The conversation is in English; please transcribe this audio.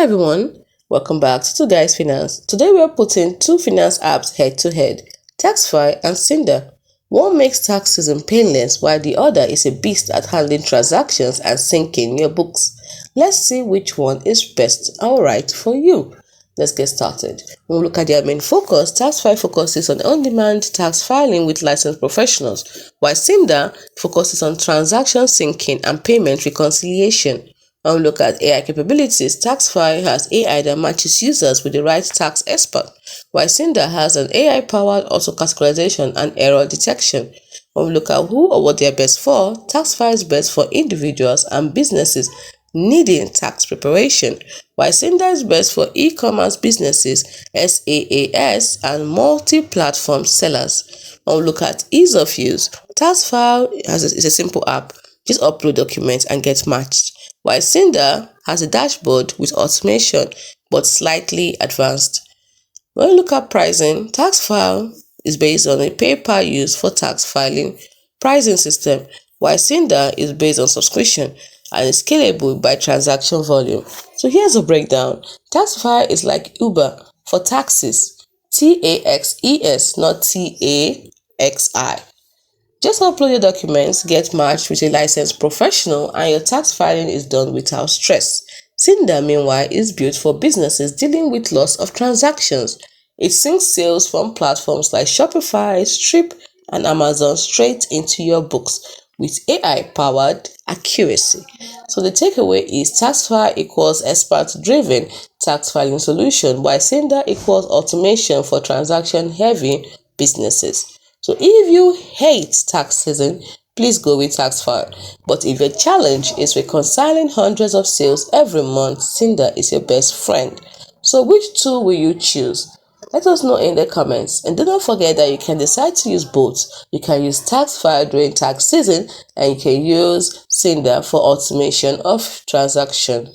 everyone, welcome back to Twoguysfinance. Today we are putting two finance apps head to head, Taxfyle and Synder. One makes tax season painless while the other is a beast at handling transactions and syncing your books. Let's see which one is best and right for you. Let's get started. When we look at their main focus, Taxfyle focuses on on-demand tax filing with licensed professionals, while Synder focuses on transaction syncing and payment reconciliation. When we look at AI capabilities, Taxfyle has AI that matches users with the right tax expert, while Synder has an AI-powered auto-categorization and error detection. When we look at who or what they are best for, Taxfyle is best for individuals and businesses needing tax preparation, while Synder is best for e-commerce businesses, SaaS, and multi-platform sellers. When we look at ease of use, Taxfyle is a simple app. Just upload documents and get matched, while Synder has a dashboard with automation but slightly advanced. When we look at pricing, Taxfyle is based on a pay-per-use for tax filing pricing system, while Synder is based on subscription and is scalable by transaction volume. So here's a breakdown. Taxfyle is like Uber for taxes, TAXES, not TAXI. Just upload your documents, get matched with a licensed professional, and your tax filing is done without stress. Synder, meanwhile, is built for businesses dealing with lots of transactions. It syncs sales from platforms like Shopify, Stripe, and Amazon straight into your books with AI-powered accuracy. So the takeaway is Taxfyle equals expert-driven tax filing solution, while Synder equals automation for transaction-heavy businesses. So if you hate tax season, please go with Taxfyle. But if your challenge is reconciling hundreds of sales every month, Synder is your best friend. So which tool will you choose? Let us know in the comments, and do not forget that you can decide to use both. You can use Taxfyle during tax season and you can use Synder for automation of transactions.